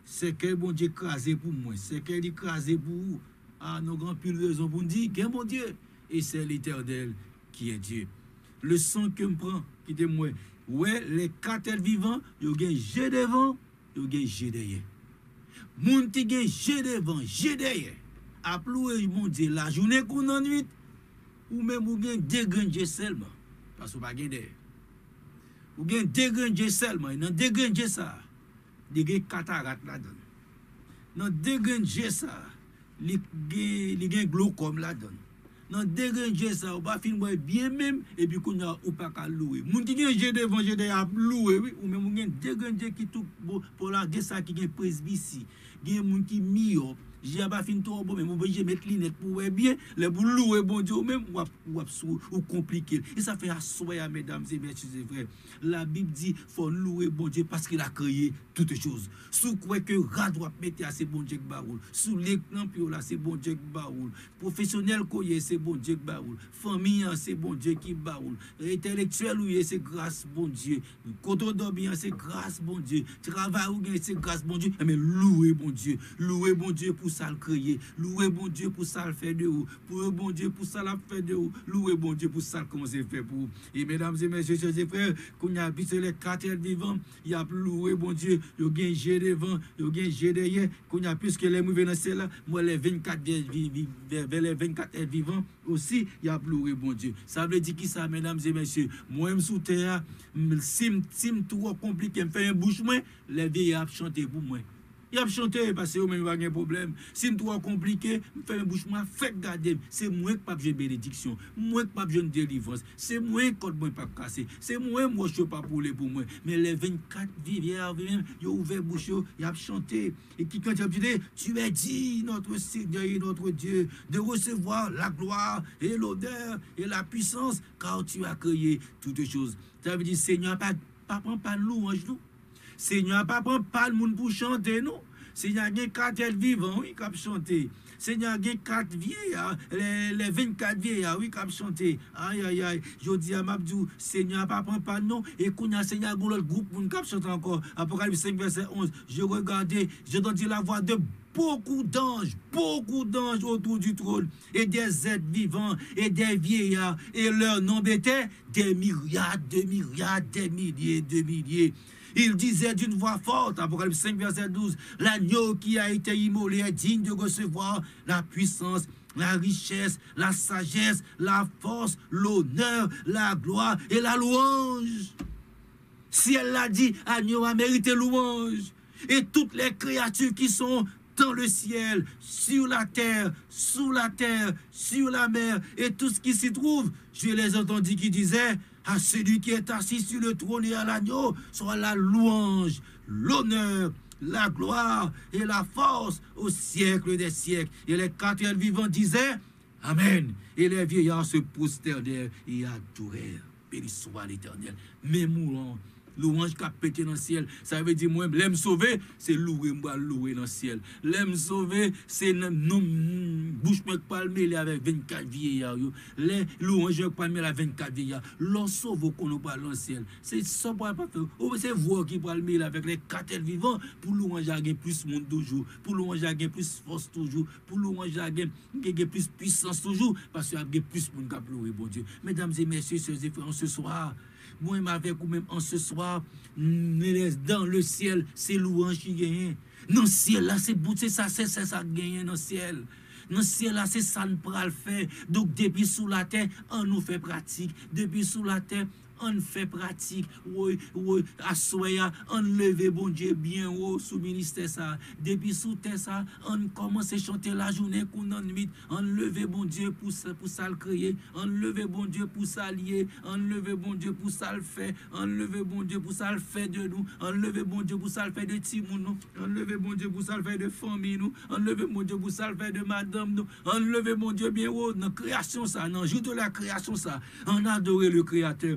c'est que bon Dieu crasé pour moi, c'est qu'il écrasé pour vous. Ah, nos grands pile raison pour nous dire, qu'un bon Dieu, et c'est l'Éternel qui est Dieu. Le son que je prends, qui est moi, ouais, les quatre êtres vivants, ils ont un jet devant, ils ont un jet derrière. Moun qui ont un jet devant, jet derrière. Appelez mon Dieu, la journée qu'on en nuit, ou même ou bien deux grands jets seulement, parce qu'on pas gagner derrière. Ou bien dégrange seulement, dans dégrange ça, il y a cataracte là-dedans. Dans dégrange ça, il y a glaucome là-dedans. Dans dégrange ça, on va finir bien même, et puis qu'on a ou pas qu'à louer. Moun qui gen jè devant jè derrière louer, oui, ou même moun gen dégrange qui tout pour la ça qui gen presbytie. Gen moun qui myope. J'ai pas fini trop bon, mais mon obligé mettre lunettes pour voir bien, les pour louer bon Dieu même ou compliqué. Et ça fait assoyer mesdames et messieurs et frères. La Bible dit faut louer bon Dieu parce qu'il a créé toutes choses. Sous quoi que rat doit mettre à c'est bon Dieu baroul. Sous l'écran puis là c'est bon Dieu baroul. Professionnel koye c'est bon Dieu baroul. Famille c'est bon Dieu qui baroul. Intellectuel ou c'est grâce bon Dieu. Koto bien c'est grâce bon Dieu. Travail ou c'est grâce bon Dieu. Mais louer bon Dieu. Louer bon Dieu pour ça le créer, louer bon Dieu pour ça le faire de vous, pour bon Dieu pour ça la faire de vous, louer bon Dieu pour ça commencer à faire pour vous. Et mesdames et messieurs, chers frères, qu'on y a habité les 4 êtres vivants, il y a loué bon Dieu, il y a gain G devant, il y a gain G derrière, qu'on y a plus que les mouvements dans celle-là, moi les 24 vers les 24 êtres vivants aussi, il y a loué bon Dieu. Ça veut dire qui ça, mesdames et messieurs, moi-même sous terre, si tout compliqué, me fait un bouche moins, les vieillards chanter pour moi. Il a chanté parce que même pas un problème. Si c'est trop compliqué, faire un bouche moi fait garder, c'est moi qui pas besoin de bénédiction, moi qui pas besoin de délivrance, c'est moi qui moi pas casser, c'est moi je pas pour moi. Mais les 24 vivières même, il a ouvert bouche, il a chanté et qui quand il a dit tu es dit notre Seigneur et notre Dieu de recevoir la gloire et l'honneur et la puissance car tu as créé toutes choses. Ça veut dire Seigneur pas louange nous. Seigneur, pas prendre pas le monde pour chanter, non. Seigneur, il y a 4 êtres vivants, oui, qui ont chanté. Seigneur, il y a 4 vieillards, les 24 vieillards, oui, qui ont chanté. Aïe, aïe, aïe. Je dis à Mabdou, Seigneur, pas prendre pas non. Et qu'on a Seigneur, l'autre groupe, qui ont chanté encore. Apocalypse 5, verset 11. Je regardais, j'ai entendu la voix de beaucoup d'anges autour du trône, et des êtres vivants, et des vieillards, et leur nombre était des myriades, des milliers. Il disait d'une voix forte, Apocalypse 5, verset 12, l'agneau qui a été immolé est digne de recevoir la puissance, la richesse, la sagesse, la force, l'honneur, la gloire et la louange. Si elle l'a dit, agneau a mérité louange. Et toutes les créatures qui sont dans le ciel, sur la terre, sous la terre, sur la mer, et tout ce qui s'y trouve, je les entendis qui disaient, à celui qui est assis sur le trône et à l'agneau, soit la louange, l'honneur, la gloire et la force au siècle des siècles. Et les 4 êtres vivants disaient, Amen. Et les vieillards se prosternèrent et adorèrent. Béni soit l'Éternel. Mais mourant, louange qui a pété dans le ciel. Ça veut dire, moi, l'aime sauver, c'est louer dans le ciel. L'aime sauver, c'est non, bouche moi pas le mêler avec 24 vieillards. Les louanges pas le mêler avec 24 vieillards. L'on sauve qu'on nous parle dans le ciel. C'est ça pour pas faire. C'est vous qui parle mêler avec les 4 êtres vivants pour louange à gagner plus monde toujours, pour louange à gagner plus force toujours, pour louange à gagner plus puissance toujours, parce qu'il y a plus monde qui louer bon Dieu. Mesdames et messieurs, chers et frères, ce soir, moi avec vous même en ce soir, dans le ciel, c'est louange qui gagne. Dans le ciel là, c'est ça gagne dans le ciel. Dans le ciel là, c'est ça nous pral faire. Donc depuis sous la terre, on nous fait pratique. Depuis sous la terre, on fait pratique. Oui, à soya, on leve bon Dieu bien haut sous ministère ça. Depuis sous terre ça, on commence à chanter la journée qu'on en nuit. On leve bon Dieu pour ça le créer. On leve bon Dieu pour ça lier. On leve bon Dieu pour ça le faire. On leve bon Dieu pour ça le faire de nous. On leve bon Dieu pour ça le faire de Timon nous. On leve bon Dieu pour ça le faire de famille nous. On leve bon Dieu pour ça le faire de madame nous. On leve bon Dieu bien haut dans création ça, dans jour de la création ça. On adore le créateur.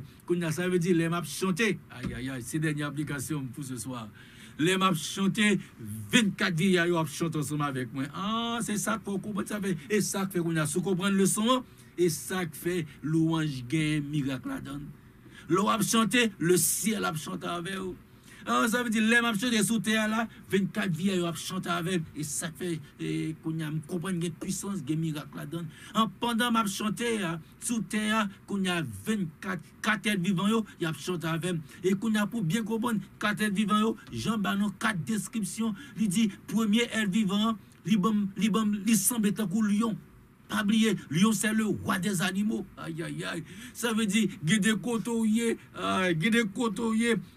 Ça veut dire les maps chanter. Aïe, aïe, aïe, c'est dernière application pour ce soir. Les maps chanter, 24 vieillards chantent ensemble avec moi. Ah, c'est ça qu'on comprend. Et ça fait qu'on a sous comprendre le son. Et ça fait louange gain miracle la donne. L'eau a chanté, le ciel a chanté avec vous. Ah, ça veut dire les maps chanter sous terre là, 24 vieillards a chanté avec. Et ça fait qu'on a comprendre une puissance, gain miracle la donne. Pendant m'a chanté sous terre, qu'on a 4 êtres vivants, il a chanté avec. Et qu'on a pour bien comprendre 4 êtres vivants, Jean Banon 4 descriptions, il dit premier être vivant, il semble être un lion. Pas oublier, lion c'est le roi des animaux. Aïe aïe aïe. Ça veut dire guider cotoyer,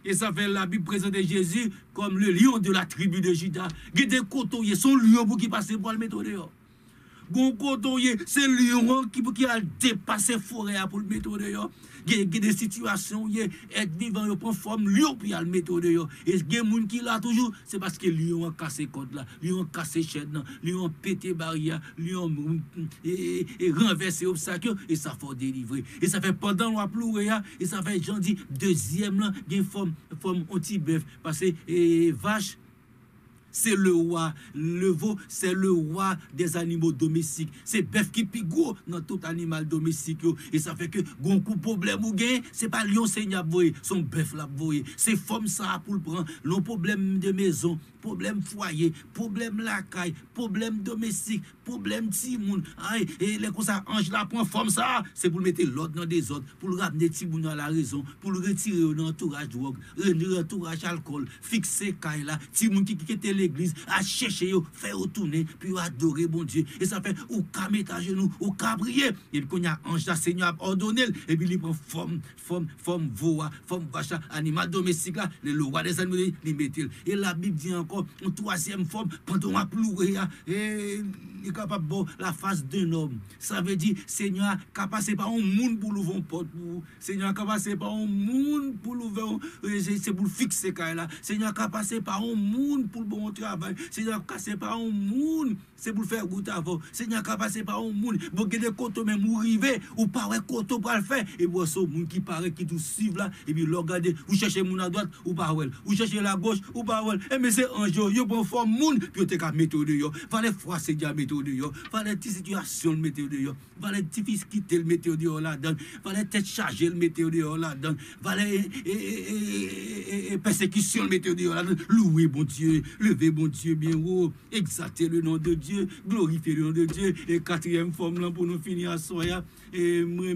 et ça fait la Bible présente Jésus comme le lion de la tribu de Juda. Guider cotoyer, son lion pour qui passe pour le mettre dehors. Gon cotoyer, c'est lion qui a dépassé forêt pour le mettre dehors. Il y a des situations, être vivant, il prend forme, lion, puis il y a le méthode dehors. Et il y a des gens qui l'a toujours, c'est parce que lion a cassé côte là, lion a cassé chaîne, lion a pété barrière, lion et renversé obstacle, et ça faut délivrer. Et ça fait pendant qu'on a pleuré, et ça fait, j'en dis, deuxième là, il y a une forme anti-bœuf, parce que vache, c'est le roi, le veau, c'est le roi des animaux domestiques. C'est bœuf qui est gros dans tout animal domestique. Et ça fait que, gon coup problème ou gain, c'est pas lion seigneur voyer, son bœuf la voyer. C'est femme ça pour le prendre. Non problème de maison, problème foyer, problème la caille, problème domestique, problème timoun. Et les comme ça, ange la prend forme ça, c'est pour mettre l'autre dans des autres, pour le ramener timoun à la raison, pour le retirer dans l'entourage drogue, l'entourage alcool, fixer caille là, timoun qui quitte l'église, à chercher, faire retourner, puis adorer bon Dieu. Et ça fait, ou qu'à mettre à genoux, ou qu'à prier. Et puis, quand il y a ange, la Seigneur a ordonné, et puis il prend forme voix, forme vache, animal domestique là, le roi des animaux, il met. Et la Bible dit encore, une troisième forme, pendant on a pleuré, et il est capable de la face d'un homme. Ça veut dire, Seigneur, qu'à passer par un monde pour l'ouvrir une porte pour vous. Seigneur, qu'à passer par un monde pour l'ouvrir, c'est pour fixer là. Seigneur, qu'à passer par un monde pour le bon travail. Seigneur, qu'à passer par un monde, c'est pour faire goûter avant. Seigneur, qu'à passer par un monde, pour que des côtés même ou river, ou pas ouais côté pour le faire. Et vous ce monde qui paraît qui tout suivre là, et puis regardez, vous cherchez mon à droite ou pas ouais, vous cherchez la gauche ou pas ouais. Et mais c'est un jour, vous prend forme monde, puis vous avez méthode dehors. Fallait froisser déjà méthode dehors. Fallait petite situation le météo dehors. Fallait difficulté le météo dehors là-dedans. Fallait tête chargée le météo dehors là-dedans. Fallait persécution le météo dehors là-dedans. Louer bon Dieu, lever bon Dieu bien haut, exalter le nom de Dieu, glorifier le nom de Dieu. Et quatrième forme là pour nous finir à soya. Et moi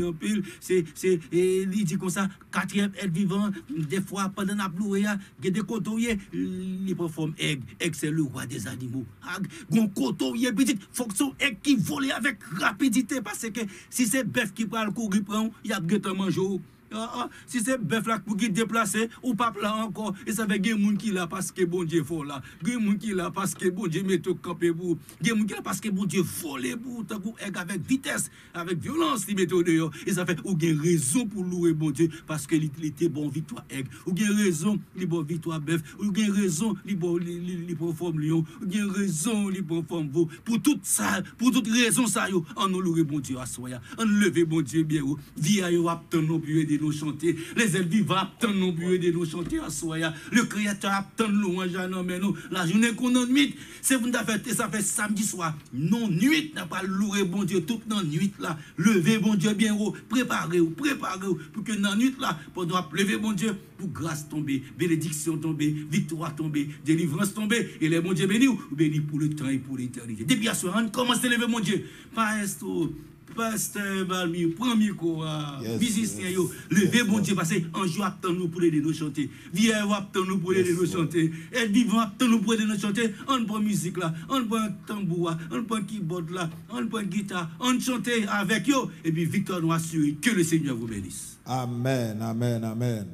en pile, c'est il dit comme ça, quatrième être vivant, des fois pendant la pluie, il y a des cotoyers, il performe aigle c'est le roi des animaux. Gon cotoyer petit fonction aigle qui vole avec rapidité parce que si c'est bœuf qui prend le courir prend, il y a guette manger. Si c'est bœuf là pour qui déplacer ou pas là encore et ça fait des gens qui là parce que bon Dieu fort là des gens qui là parce que bon Dieu met au campé pour des gens qui là parce que bon Dieu voler pour tant avec vitesse avec violence il met au dehors et ça fait ou gain raison pour louer bon Dieu parce que il était bon victoire aigle ou gain raison il bon victoire bœuf ou gain raison il bon forme lion ou gain raison il bon forme veau pour tout ça pour toute raison ça yo on nous louer bon Dieu à soya on lever bon Dieu bien haut via yo attend plus de nous chanter les êtres vivants attendent nous plus de nous chanter à soya le créateur attend louange à nous mais nous la journée qu'on en nuit c'est vous fait ça fait samedi soir non nuit n'a pas louer bon Dieu toute dans nuit là lever bon Dieu bien haut préparer pour que dans nuit là pendant lever bon Dieu pour grâce tomber bénédiction tomber victoire tomber délivrance tomber et les bon Dieu béni ou béni pour le temps et pour l'éternité depuis à soir on commence à lever mon Dieu Pasteur Balmi, premier micro, musicien, levez bon Dieu, parce qu'un jour, attend nous pour aider nous chanter. Viens, attend nous pour aider nous chanter. Et vivant, attend nous pour aider nous chanter. On prend musique là, on prend tambour, on prend keyboard là, on prend guitare, on chante avec eux. Et puis, victoire nous assure que le Seigneur vous bénisse. Amen, amen, amen.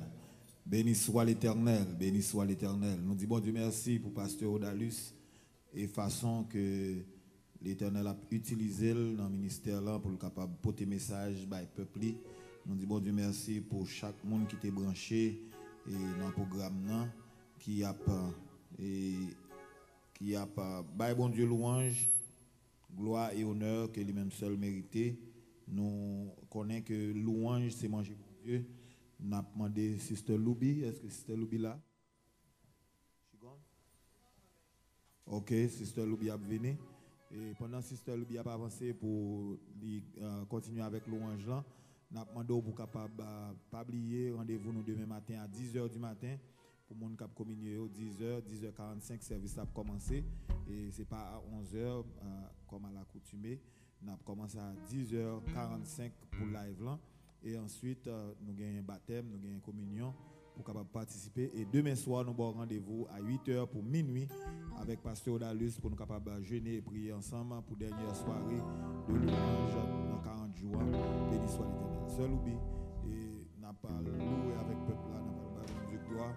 Béni soit l'Éternel, béni soit l'Éternel. Nous disons bon Dieu merci pour Pasteur Odalus et façon que l'Éternel a utilisé dans le ministère là pour le capable porter message par le peuple. Nous disons bon Dieu merci pour chaque monde qui était branché et dans le programme là, qui a bon Dieu louange, gloire et honneur que lui-même seul mérité. Nous connaissons que louange c'est manger pour Dieu. Nous avons demandé Sister Loubi, est-ce que Sister Loubi là? Ok, Sister Loubi a venu. Et pendant que Sister Loubi a avancé pour continuer avec louange là, nous avons demandé pour capable pas oublier rendez-vous nous demain matin à 10h du matin pour mon cap communier 10h45 service a commencé et c'est pas à 11h comme à l'accoutumée. Nous avons commencé à 10h45 pour live là et ensuite nous gagnons un baptême, nous gagnons une communion pour capable participer. Et demain soir, nous avons rendez-vous à 8h pour minuit avec Pasteur Odalus pour nous capable jeûner et prier ensemble pour dernière soirée de louange dans 40 jours. Béni soit l'Éternel. Seul Loubi, et n'a pas loué avec le peuple là, n'a pas le de gloire.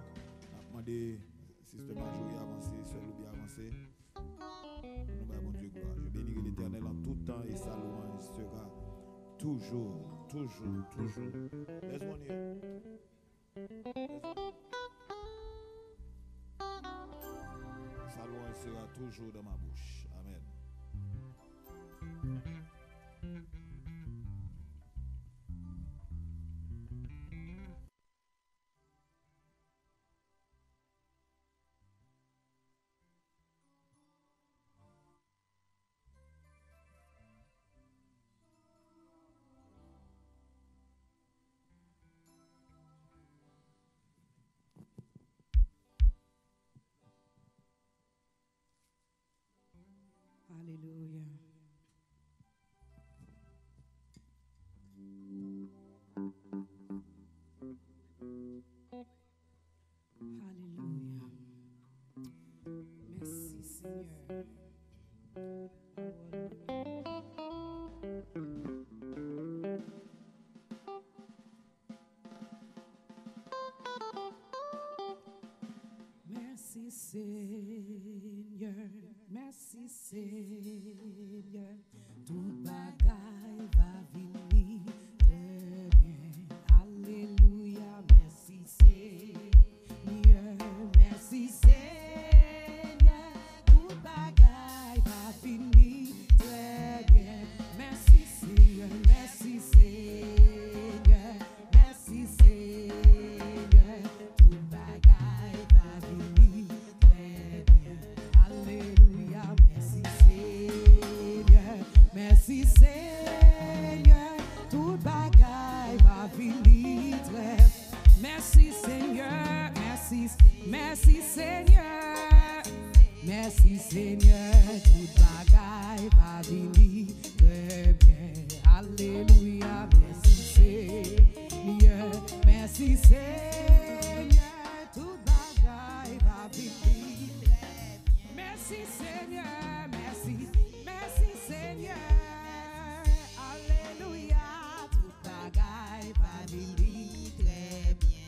N'a demandé Sister Majorie avancer, Seul Loubi avancer. Nous avons Dieu gloire. Je bénirai l'Éternel en tout temps et sa louange sera toujours. There's one here. Sa louange sera toujours dans ma bouche. Amen. Alléluia. Alléluia. Merci Seigneur. Merci Seigneur, merci Seigneur, tout bagaille va venir très bien. Alléluia, merci Seigneur, merci Seigneur, tout bagaille va venir très bien. Merci Seigneur, merci Seigneur, merci Seigneur, tout bagaille va venir très bien. Alléluia, merci Seigneur, merci Seigneur, tout bagaille va venir très. Merci Seigneur, merci Seigneur, merci Seigneur, tout bagaille va venir très bien. Alléluia, merci Seigneur, merci Seigneur, tout bagaille va venir très bien. Merci Seigneur, merci Seigneur, alléluia, tout bagaille va venir très bien.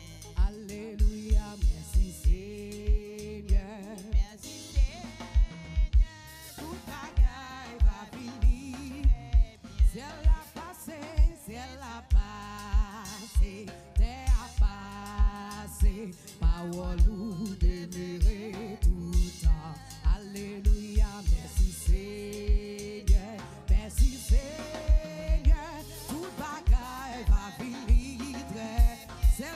Alléluia, merci Seigneur, tout bagaille va venir. C'est la passé, t'es à passer, parole ou demeurer tout le temps. Alléluia, merci Seigneur, tout bagaille va venir très. C'est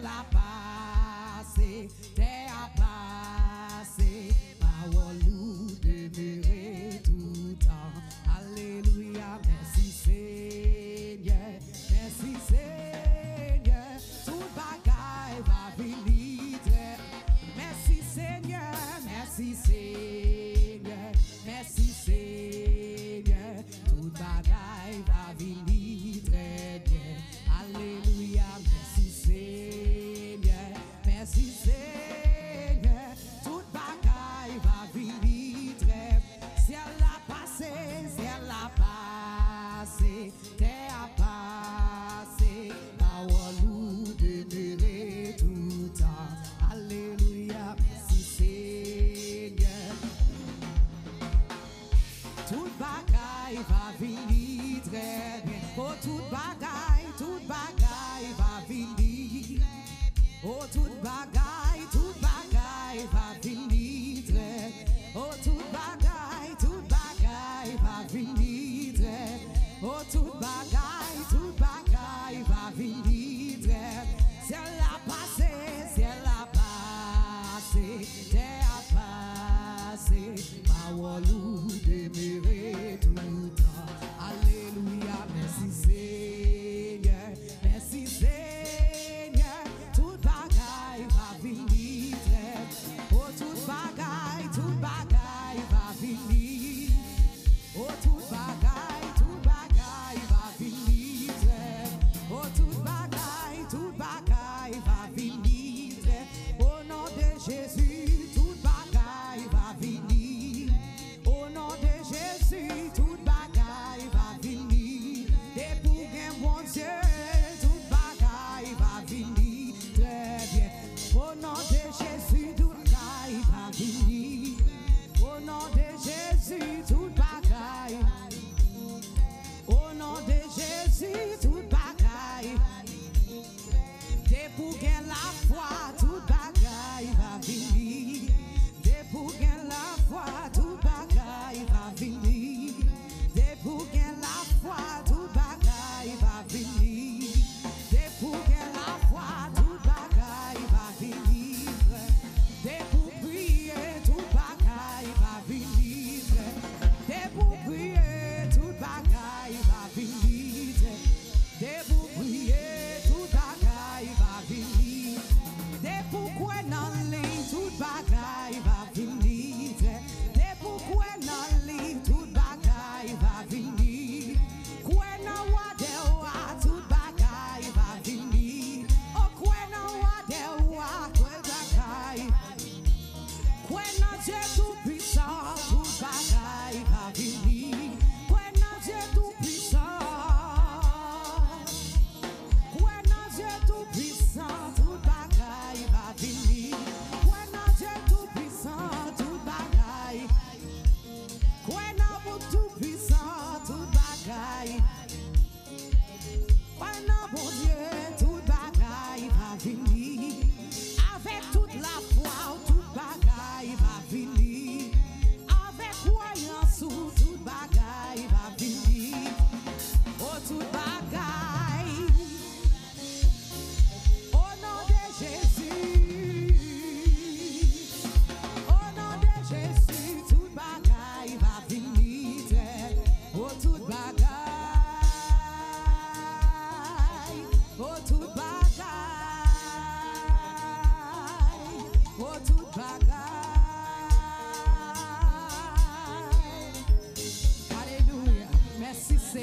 la passé, t'es à passer, parole ou demeurer tout le temps. Alléluia, merci Seigneur, tout bagaille va venir très. Merci Seigneur, tout bagaille va venir très bien. Alléluia, merci Seigneur, tout bagaille va venir très. C'est la passé, t'es à passer, parole ou demeurer tout le temps. Alléluia, merci Seigneur. Tout bagaille va venir très bien. Oh, tout bagaille va venir. Oh, tout bagaille va venir très. Oh, tout bagaille va venir très. Oh, tout bagaille va venir très. C'est la passé, t'es à passer, parole ou demeurer tout le temps. Alléluia, merci Seigneur, tout bagaille va venir très. Oh, tout bagaille va venir. Oh, tout bagaille va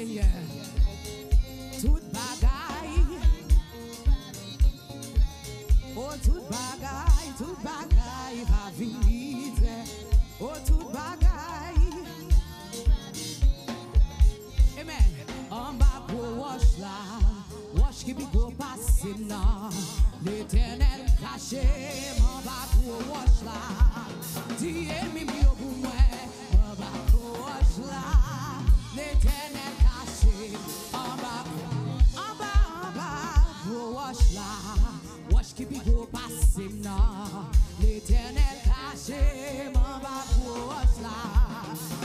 Seigneur. Toute bagaille. Oh, toute bagaille va venir. Oh, toute bagaille. Amen. En bas pour wash là. Wash qui bigo passer là. L'Éternel caché. En bas pour wash là. Dis mimi au bout moi. En bas pour wash là. L'Éternel caché. En bas pour wash là. Wash qui bigo passer là. L'Éternel caché. En bas pour wash là.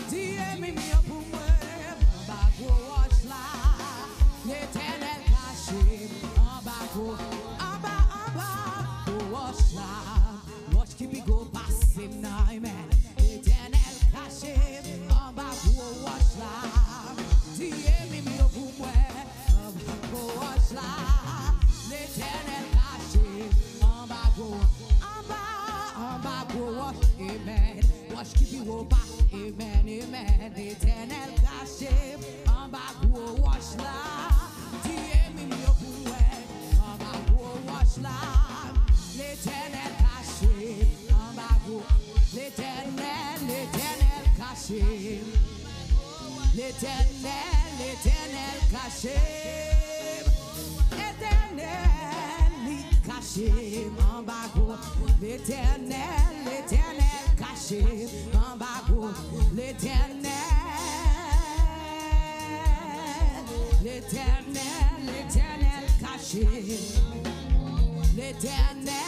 Dis mimi au bout moi. En bas pour wash là. L'Éternel caché. En bas pour wash là. Wash qui bigo passer là. Amen. L'Éternel caché. En bas pour wash là. Dis mimi au bout moi. En bas pour wash là. L'Éternel caché. En bas pour wash. Amen. Wash qui bigo pas. Amen. Amen. L'Éternel caché. En bas pour wash là. Dis mimi au bout moi. En bas pour wash là. L'Éternel caché. En bas pour l'Éternel caché. L'Éternel caché. Éternel caché. En bas pour l'Éternel caché. En bas pour l'Éternel caché. L'Éternel